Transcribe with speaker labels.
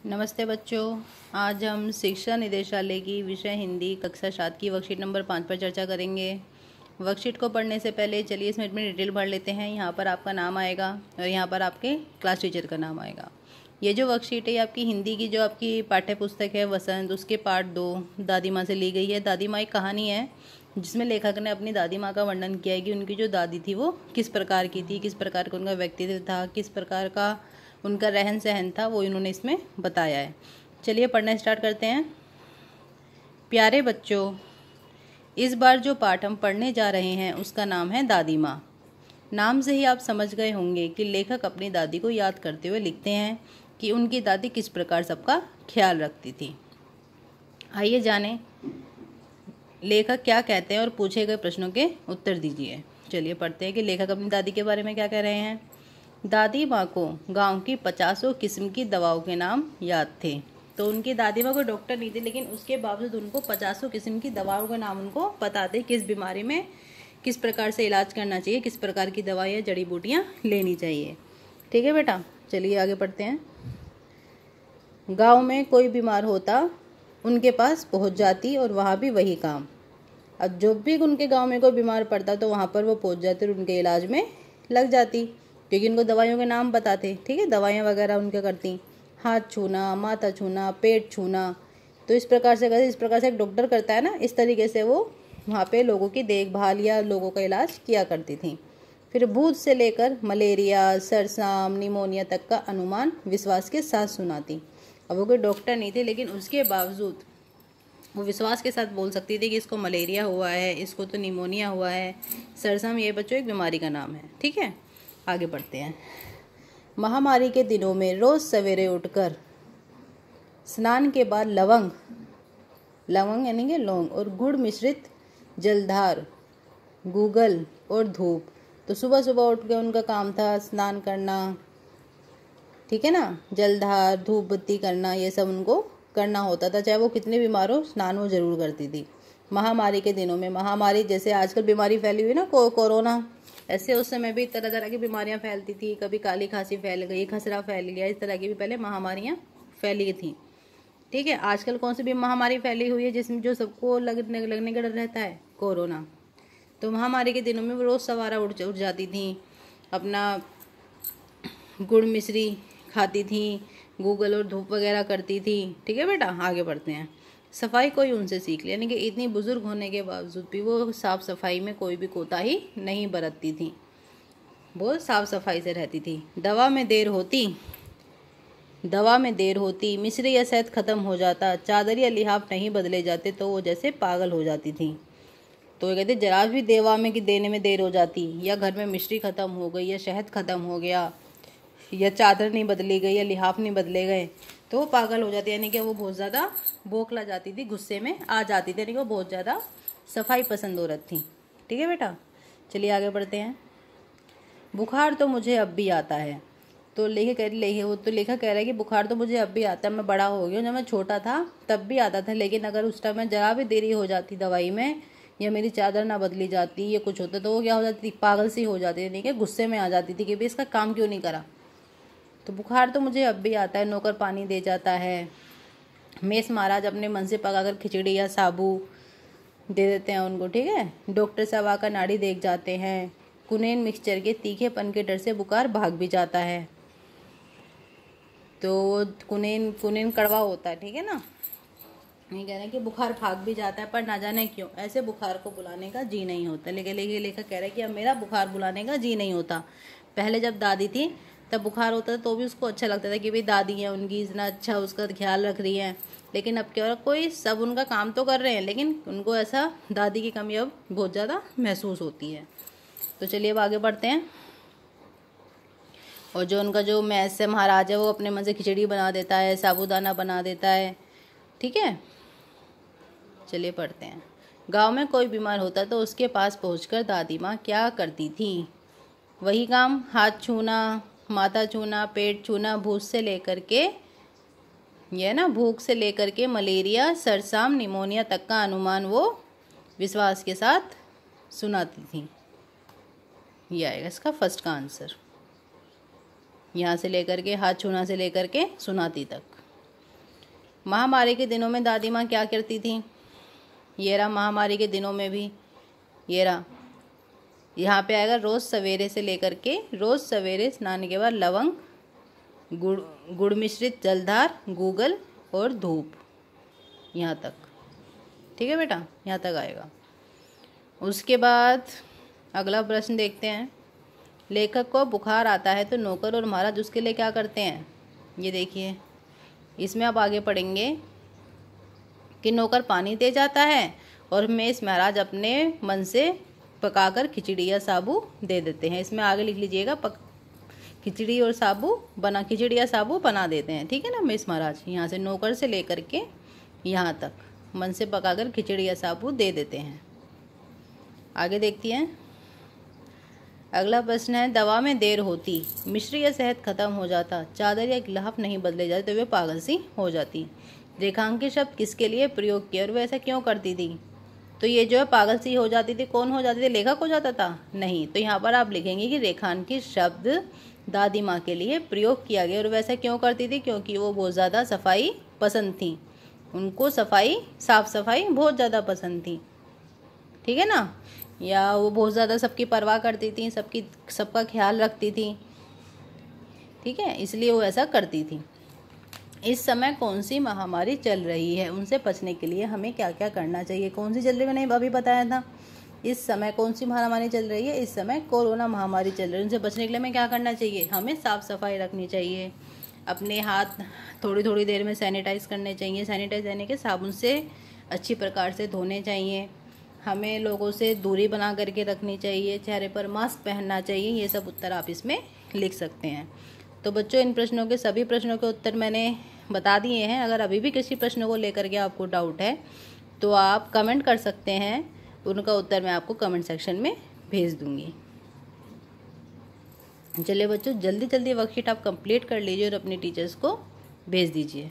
Speaker 1: नमस्ते बच्चों। आज हम शिक्षा निदेशालय की विषय हिंदी कक्षा 7 की वर्कशीट नंबर 5 पर चर्चा करेंगे। वर्कशीट को पढ़ने से पहले चलिए इसमें डिटेल पढ़ लेते हैं। यहाँ पर आपका नाम आएगा और यहाँ पर आपके क्लास टीचर का नाम आएगा। ये जो वर्कशीट है आपकी हिंदी की जो आपकी पाठ्य पुस्तक है वसंत, उसके पार्ट 2 दादी माँ से ली गई है। दादी माँ एक कहानी है जिसमें लेखक ने अपनी दादी माँ का वर्णन किया है कि उनकी जो दादी थी वो किस प्रकार की थी, किस प्रकार का उनका व्यक्तित्व था, किस प्रकार का उनका रहन सहन था, वो इन्होंने इसमें बताया है। चलिए पढ़ना स्टार्ट करते हैं। प्यारे बच्चों, इस बार जो पाठ हम पढ़ने जा रहे हैं उसका नाम है दादी माँ। नाम से ही आप समझ गए होंगे कि लेखक अपनी दादी को याद करते हुए लिखते हैं कि उनकी दादी किस प्रकार सबका ख्याल रखती थी। आइए जानें लेखक क्या कहते हैं और पूछे गए प्रश्नों के उत्तर दीजिए। चलिए पढ़ते हैं कि लेखक अपनी दादी के बारे में क्या कह रहे हैं। दादी माँ को गांव की 50 किस्म की दवाओं के नाम याद थे। तो उनकी दादी माँ को डॉक्टर नहीं थे, लेकिन उसके बावजूद उनको 50 किस्म की दवाओं के नाम उनको पता थे, किस बीमारी में किस प्रकार से इलाज करना चाहिए, किस प्रकार की दवाइयाँ जड़ी बूटियाँ लेनी चाहिए। ठीक है बेटा, चलिए आगे पढ़ते हैं। गाँव में कोई बीमार होता उनके पास पहुँच जाती और वहाँ भी वही काम। अब जब भी उनके गाँव में कोई बीमार पड़ता तो वहाँ पर वो पहुँच जाती और उनके इलाज में लग जाती, क्योंकि उनको दवाइयों के नाम बताते। ठीक है, दवाइयाँ वगैरह उनके करती, हाथ छूना, माथा छूना, पेट छूना। तो इस प्रकार से इस प्रकार से एक डॉक्टर करता है ना, इस तरीके से वो वहाँ पे लोगों की देखभाल या लोगों का इलाज किया करती थी। फिर भूत से लेकर मलेरिया, सरसाम, निमोनिया तक का अनुमान विश्वास के साथ सुनाती। अब वो कोई डॉक्टर नहीं थे, लेकिन उसके बावजूद वो विश्वास के साथ बोल सकती थी कि इसको मलेरिया हुआ है, इसको तो निमोनिया हुआ है। सरसाम ये बच्चों एक बीमारी का नाम है। ठीक है, आगे बढ़ते हैं। महामारी के दिनों में रोज सवेरे उठकर स्नान के बाद लवंग यानी कि लौंग और गुड़ मिश्रित जलधार, गूगल और धूप। तो सुबह सुबह उठ के उनका काम था स्नान करना, ठीक है ना, जलधार, धूप बत्ती करना, ये सब उनको करना होता था। चाहे वो कितने बीमार हो, स्नान वो जरूर करती थी। महामारी के दिनों में, महामारी जैसे आजकल बीमारी फैली हुई ना कोरोना, ऐसे उस समय भी तरह तरह की बीमारियां फैलती थी। कभी काली खांसी फैल गई, खसरा फैल गया, इस तरह की भी पहले महामारियां फैली थी। ठीक है, आजकल कौन सी भी महामारी फैली हुई है जिसमें जो सबको लगने का डर रहता है, कोरोना। तो महामारी के दिनों में वो रोज सवारा उठ जाती थी, अपना गुड़ मिश्री खाती थी, गूगल और धूप वगैरह करती थी। ठीक है बेटा, आगे बढ़ते हैं। सफाई कोई उनसे सीख ले, यानी कि इतनी बुजुर्ग होने के बावजूद भी वो साफ सफाई में कोई भी कोताही नहीं बरतती थी, वो साफ सफाई से रहती थी। दवा में देर होती, मिश्री या शहद खत्म हो जाता, चादर या लिहाफ नहीं बदले जाते तो वो जैसे पागल हो जाती थी। तो ये कहते जरा भी देवा में कि देने में देर हो जाती, या घर में मिश्री खत्म हो गई, या शहद खत्म हो गया, या चादर नहीं बदली गई, या लिहाफ नहीं बदले गए, तो वो पागल हो जाती, यानी कि वो बहुत ज़्यादा बौखला जाती थी, गुस्से में आ जाती थी, यानी कि वो बहुत ज़्यादा सफाई पसंद औरत थी। ठीक है बेटा, चलिए आगे बढ़ते हैं। बुखार तो मुझे अब भी आता है। तो लेखक कह रहा है कि बुखार तो मुझे अब भी आता है, मैं बड़ा हो गया हूँ, जब मैं छोटा था तब भी आता था, लेकिन अगर उस टाइम में जरा भी देरी हो जाती दवाई में, या मेरी चादर ना बदली जाती, या कुछ होता, तो वो क्या हो जाती थी, पागल सी हो जाती थी, कि गुस्से में आ जाती थी कि भाई इसका काम क्यों नहीं करा। तो बुखार तो मुझे अब भी आता है, नौकर पानी दे जाता है, मेष महाराज अपने मन से पकाकर खिचड़ी या साबू दे देते हैं उनको। ठीक है, डॉक्टर साहब आकर नाड़ी देख जाते हैं, कुनेन मिक्सचर के तीखेपन के डर से बुखार भाग भी जाता है। तो कुनेन कड़वा होता है, ठीक है ना, ये कह रहे हैं कि बुखार भाग भी जाता है, पर ना जाने क्यों ऐसे बुखार को बुलाने का जी नहीं होता। लेकिन लेखक कह रहे हैं कि अब मेरा बुखार बुलाने का जी नहीं होता। पहले जब दादी थी तब बुखार होता था तो भी उसको अच्छा लगता था कि भाई दादी है उनकी, इतना अच्छा उसका ख्याल रख रही है। लेकिन अब क्या हो रहा, कोई सब उनका काम तो कर रहे हैं, लेकिन उनको ऐसा दादी की कमी अब बहुत ज़्यादा महसूस होती है। तो चलिए अब आगे बढ़ते हैं। और जो उनका जो मैस से महाराज है वो अपने मन से खिचड़ी बना देता है, साबूदाना बना देता है। ठीक है, चलिए पढ़ते हैं। गांव में कोई बीमार होता तो उसके पास पहुंचकर दादी माँ क्या करती थी, वही काम, हाथ छूना, माथा छूना, पेट छूना, भूख से लेकर के मलेरिया, सरसाम, निमोनिया तक का अनुमान वो विश्वास के साथ सुनाती थी। ये आएगा इसका फर्स्ट का आंसर, यहाँ से लेकर के हाथ छूना से लेकर के सुनाती तक। महामारी के दिनों में दादी माँ क्या करती थी? ये रहा महामारी के दिनों में भी, ये रहा, यहाँ पे आएगा रोज़ सवेरे से लेकर के, रोज़ सवेरे स्नान के बाद लवंग, गुड़ मिश्रित जलधार, गूगल और धूप, यहाँ तक। ठीक है बेटा, यहाँ तक आएगा। उसके बाद अगला प्रश्न देखते हैं। लेखक को बुखार आता है तो नौकर और महाराज उसके लिए क्या करते हैं? ये देखिए, इसमें आप आगे पढ़ेंगे कि नौकर पानी दे जाता है और मेष महाराज अपने मन से पकाकर खिचड़ी या साबू दे देते हैं। इसमें आगे लिख लीजिएगा, खिचड़ी और साबू बना, खिचड़ी या साबू बना देते हैं। ठीक है ना मेष महाराज, यहाँ से नौकर से लेकर के यहाँ तक मन से पकाकर खिचड़ी या साबू दे देते हैं। आगे देखती हैं। अगला प्रश्न है, दवा में देर होती, मिश्री या शहद खत्म हो जाता, चादर या गिलाफ नहीं बदले जाते तो वे पागल सी हो जाती। रेखांकित शब्द किसके लिए प्रयोग किया और वे ऐसा क्यों करती थी? तो ये जो है पागल सी हो जाती थी, कौन हो जाती थी? लेखक हो जाता था? नहीं। तो यहाँ पर आप लिखेंगे कि रेखांकित शब्द दादी माँ के लिए प्रयोग किया गया और वैसा क्यों करती थी? क्योंकि वो बहुत ज़्यादा सफाई पसंद थी, उनको साफ सफाई बहुत ज़्यादा पसंद थी। ठीक है ना, या वो बहुत ज़्यादा सबकी परवाह करती थी, सबका ख्याल रखती थी। ठीक है, इसलिए वो ऐसा करती थी। इस समय कौन सी महामारी चल रही है? उनसे बचने के लिए हमें क्या क्या करना चाहिए? कौन सी चल रही है, मैंने अभी बताया था। इस समय कौन सी महामारी चल रही है? इस समय कोरोना महामारी चल रही है। उनसे बचने के लिए हमें क्या करना चाहिए? हमें साफ़ सफाई रखनी चाहिए, अपने हाथ थोड़ी थोड़ी देर में सैनिटाइज करने चाहिए, सैनिटाइज यानी कि साबुन से अच्छी प्रकार से धोने चाहिए, हमें लोगों से दूरी बना करके रखनी चाहिए, चेहरे पर मास्क पहनना चाहिए। ये सब उत्तर आप इसमें लिख सकते हैं। तो बच्चों, इन प्रश्नों के सभी प्रश्नों के उत्तर मैंने बता दिए हैं। अगर अभी भी किसी प्रश्न को लेकर के आपको डाउट है तो आप कमेंट कर सकते हैं, उनका उत्तर मैं आपको कमेंट सेक्शन में भेज दूंगी। चलिए बच्चों, जल्दी जल्दी वर्कशीट आप कंप्लीट कर लीजिए और अपने टीचर्स को भेज दीजिए।